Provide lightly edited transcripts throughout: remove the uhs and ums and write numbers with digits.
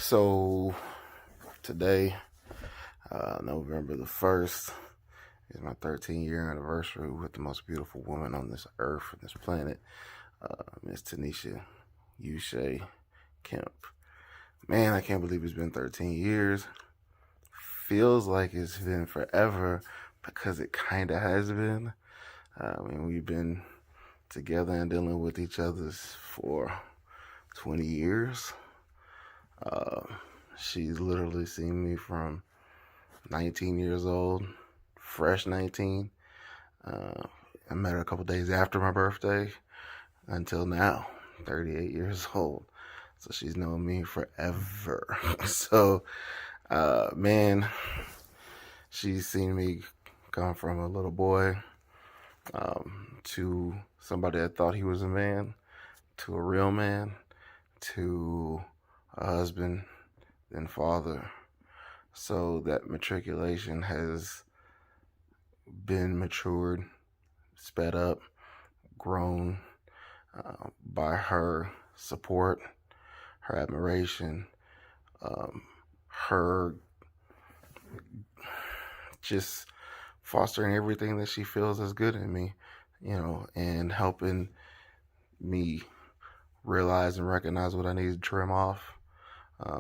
So today, November the 1st, is my 13-year anniversary with the most beautiful woman on this earth, on this planet, Miss Tanisha Ushay Kemp. Man, I can't believe it's been 13 years. Feels like it's been forever because it kind of has been. We've been together and dealing with each other for 20 years. She's literally seen me from 19 years old, fresh 19. I met her a couple days after my birthday until now, 38 years old. So she's known me forever. So, man, she's seen me come from a little boy to somebody that thought he was a man, to a real man, to a husband, then father. So that matriculation has been matured, sped up, grown by her support, her admiration, her just fostering everything that she feels is good in me, and helping me realize and recognize what I need to trim off,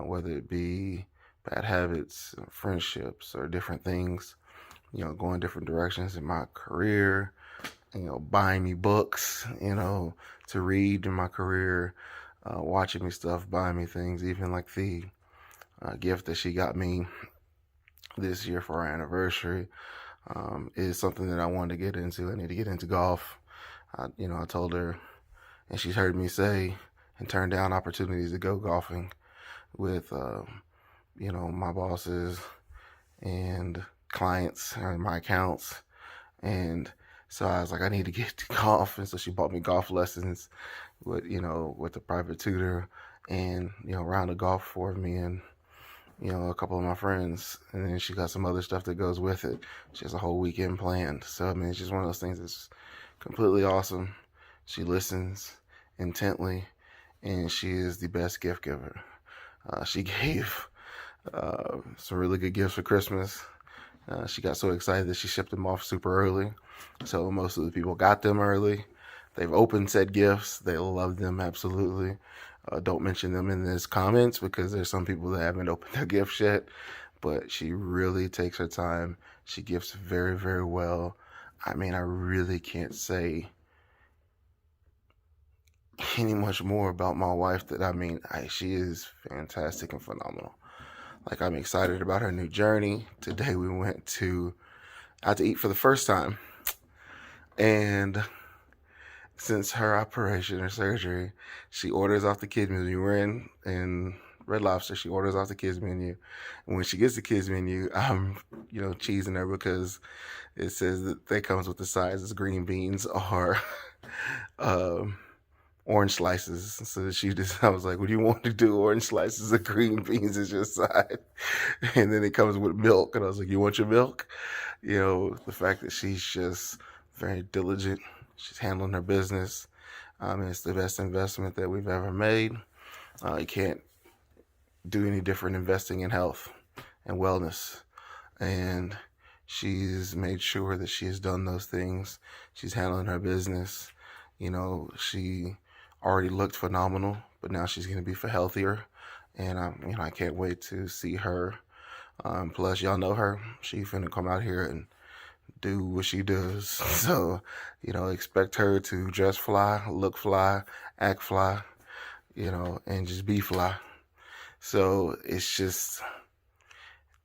whether it be bad habits, friendships, or different things, going different directions in my career, buying me books, to read in my career, watching me stuff, buying me things, even like the gift that she got me this year for our anniversary is something that I wanted to get into. I need to get into golf. I told her, and she's heard me say and turn down opportunities to go golfing with, my bosses and clients and my accounts. And so I was like, I need to get to golf. And so she bought me golf lessons with a private tutor and, a round of golf for me and, a couple of my friends. And then she got some other stuff that goes with it. She has a whole weekend planned. So, it's just one of those things that's completely awesome. She listens intently, and she is the best gift giver. She gave some really good gifts for Christmas. She got so excited that she shipped them off super early. So most of the people got them early. They've opened said gifts. They love them absolutely. Don't mention them in this comments because there's some people that haven't opened their gifts yet. But she really takes her time. She gifts very, very well. I really can't say any much more about my wife that she is fantastic and phenomenal. Like, I'm excited about her new journey. Today we went out to eat for the first time. And since her operation or surgery, she orders off the kids menu. We're in Red Lobster. She orders off the kids menu. And when she gets the kids menu, I'm, cheesing her because it says that comes with the sides as green beans or orange slices. So I was like, what do you want to do? Orange slices of green beans is your side. And then it comes with milk. And I was like, you want your milk? The fact that she's just very diligent. She's handling her business. It's the best investment that we've ever made. You can't do any different investing in health and wellness. And she's made sure that she has done those things. She's handling her business. She already looked phenomenal, but now she's going to be for healthier. And I can't wait to see her. Plus, y'all know her. She's finna come out here and do what she does. So, expect her to dress fly, look fly, act fly, and just be fly. So it's just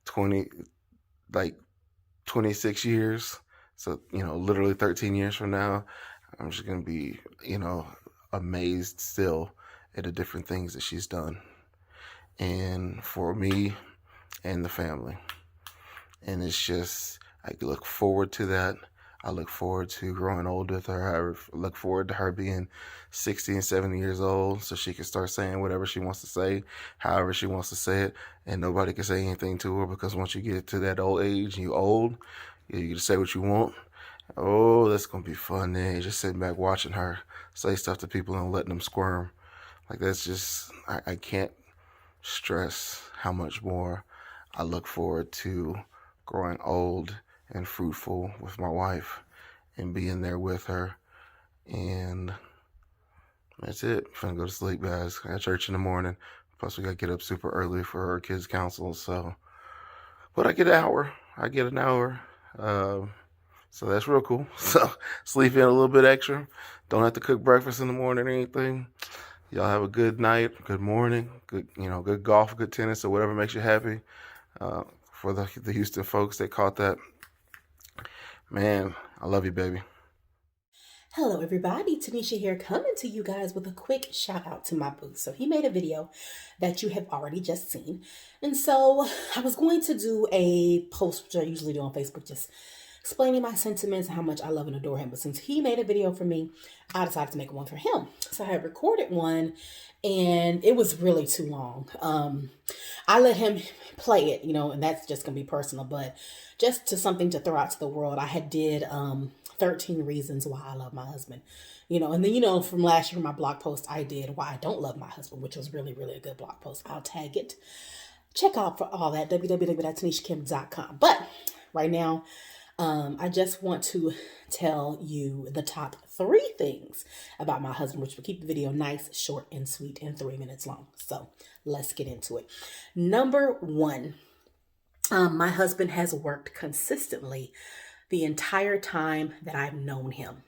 26 years. So, literally 13 years from now, I'm just going to be, amazed still at the different things that she's done. And for me and the family. And it's just, I look forward to that. I look forward to growing old with her. I look forward to her being 60 and 70 years old so she can start saying whatever she wants to say, however she wants to say it, and nobody can say anything to her because once you get to that old age and you're old, you can say what you want. Oh, that's going to be fun then. Just sitting back watching her say stuff to people and letting them squirm. Like, that's just, I can't stress how much more I look forward to growing old and fruitful with my wife and being there with her. And that's it. Finna go to sleep, guys. I got church in the morning. Plus, we gotta get up super early for our kids' council. So, but I get an hour. I get an hour. So that's real cool. So sleep in a little bit extra. Don't have to cook breakfast in the morning or anything. Y'all have a good night, good morning, good golf, good tennis, or whatever makes you happy. For the Houston folks that caught that, man, I love you, baby. Hello everybody, Tanisha here, coming to you guys with a quick shout out to my boo. So he made a video that you have already just seen. And so I was going to do a post, which I usually do on Facebook, just explaining my sentiments and how much I love and adore him. But since he made a video for me, I decided to make one for him. So I had recorded one and it was really too long. I let him play it, and that's just gonna be personal, but just something to throw out to the world. I had did 13 reasons why I love my husband, and then, from last year, my blog post, I did why I don't love my husband, which was really, really a good blog post. I'll tag it. Check out for all that, www.tanishakemp.com. But right now, I just want to tell you the top 3 things about my husband, which will keep the video nice, short, and sweet, and 3 minutes long. So let's get into it. Number 1, my husband has worked consistently the entire time that I've known him.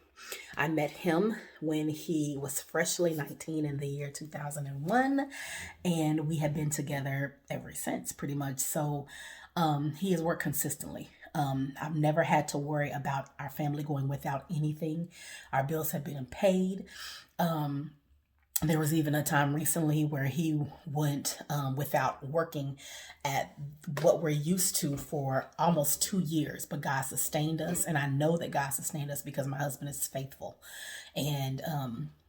I met him when he was freshly 19 in the year 2001, and we have been together ever since, pretty much. So he has worked consistently. I've never had to worry about our family going without anything. Our bills have been paid. There was even a time recently where he went without working at what we're used to for almost 2 years, but God sustained us. And I know that God sustained us because my husband is faithful. And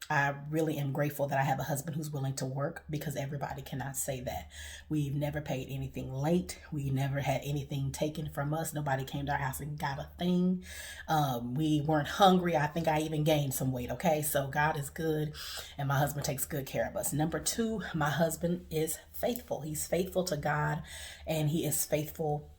I really am grateful that I have a husband who's willing to work, because everybody cannot say that. We've never paid anything late. We never had anything taken from us. Nobody came to our house and got a thing. We weren't hungry. I think I even gained some weight. Okay. So God is good and my husband takes good care of us. Number 2, my husband is faithful. He's faithful to God and he is faithful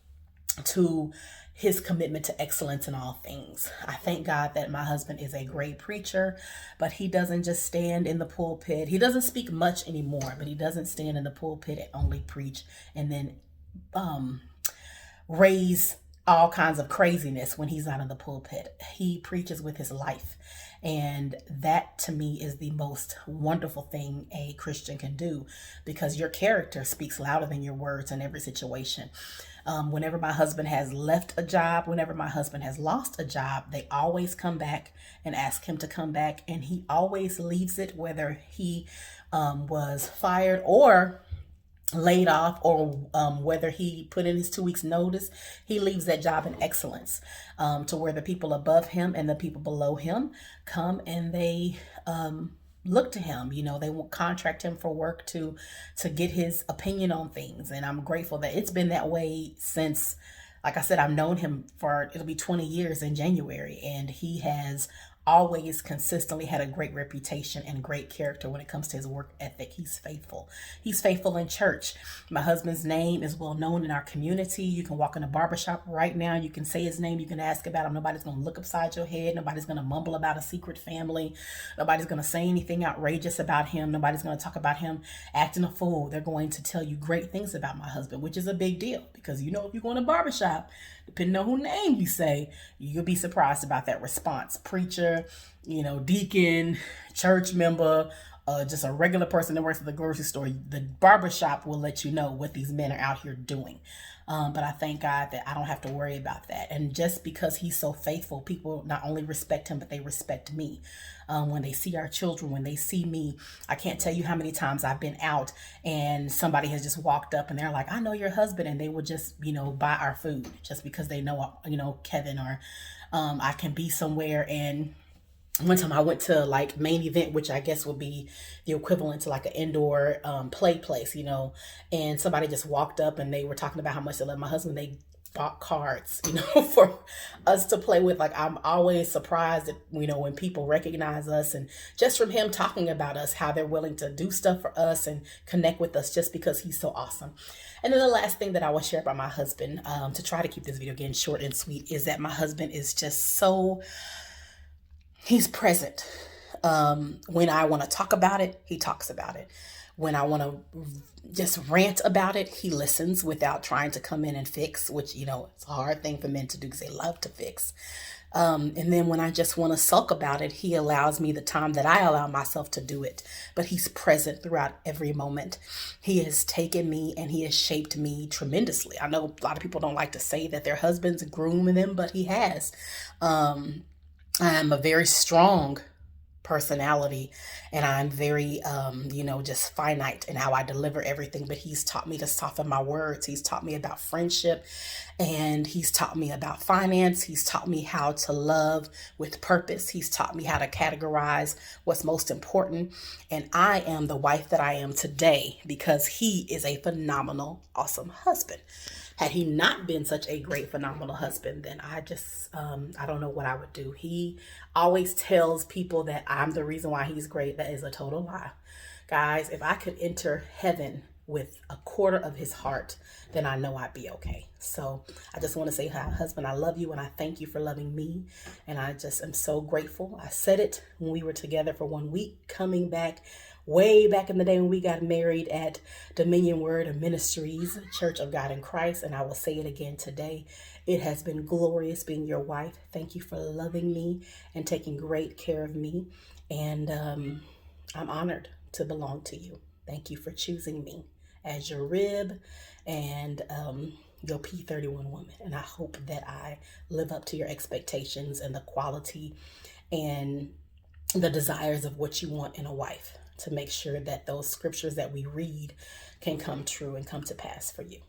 to his commitment to excellence in all things. I thank God that my husband is a great preacher, but he doesn't just stand in the pulpit. He doesn't speak much anymore, but he doesn't stand in the pulpit and only preach and then raise all kinds of craziness when he's not in the pulpit. He preaches with his life. And that to me is the most wonderful thing a Christian can do, because your character speaks louder than your words in every situation. Whenever my husband has left a job, whenever my husband has lost a job, they always come back and ask him to come back. And he always leaves it, whether he was fired or laid off, or whether he put in his 2 weeks notice, he leaves that job in excellence, to where the people above him and the people below him come and they look to him. They won't contract him for work to get his opinion on things. And I'm grateful that it's been that way since, like I said, I've known him for, it'll be 20 years in January, and he has always consistently had a great reputation and great character when it comes to his work ethic. He's faithful. He's faithful in church. My husband's name is well known in our community. You can walk in a barbershop right now. You can say his name. You can ask about him. Nobody's going to look upside your head. Nobody's going to mumble about a secret family. Nobody's going to say anything outrageous about him. Nobody's going to talk about him acting a fool. They're going to tell you great things about my husband, which is a big deal, because if you go in a barbershop, depending on whose name you say, you'll be surprised about that response. Preacher, deacon, church member, just a regular person that works at the grocery store, the barbershop will let you know what these men are out here doing. But I thank God that I don't have to worry about that. And just because he's so faithful, people not only respect him, but they respect me. When they see our children, when they see me, I can't tell you how many times I've been out and somebody has just walked up and they're like, I know your husband, and they would just, buy our food just because they know, Kevin, or I can be somewhere. And one time I went to Main Event, which I guess would be the equivalent to an indoor play place, and somebody just walked up and they were talking about how much they love my husband. They bought cards, for us to play with. Like, I'm always surprised that, when people recognize us, and just from him talking about us, how they're willing to do stuff for us and connect with us just because he's so awesome. And then the last thing that I will share about my husband, to try to keep this video again short and sweet, is that my husband is just so, he's present. When I want to talk about it, he talks about it. When I want to just rant about it, he listens without trying to come in and fix, which, it's a hard thing for men to do because they love to fix. And then when I just want to sulk about it, he allows me the time that I allow myself to do it. But he's present throughout every moment. He has taken me and he has shaped me tremendously. I know a lot of people don't like to say that their husbands groom them, but he has. I am a very strong personality, and I'm very just finite in how I deliver everything, but he's taught me to soften my words. He's taught me about friendship, and he's taught me about finance. He's taught me how to love with purpose. He's taught me how to categorize what's most important, and I am the wife that I am today because he is a phenomenal, awesome husband. Had he not been such a great, phenomenal husband, then I just, I don't know what I would do. He always tells people that I'm the reason why he's great. That is a total lie. Guys, if I could enter heaven with a quarter of his heart, then I know I'd be okay. So I just want to say, hi, husband, I love you and I thank you for loving me. And I just am so grateful. I said it when we were together for 1 week, coming back way back in the day when we got married at Dominion Word Ministries, Church of God in Christ. And I will say it again today. It has been glorious being your wife. Thank you for loving me and taking great care of me. And I'm honored to belong to you. Thank you for choosing me as your rib and your P31 woman. And I hope that I live up to your expectations and the quality and the desires of what you want in a wife, to make sure that those scriptures that we read can come true and come to pass for you.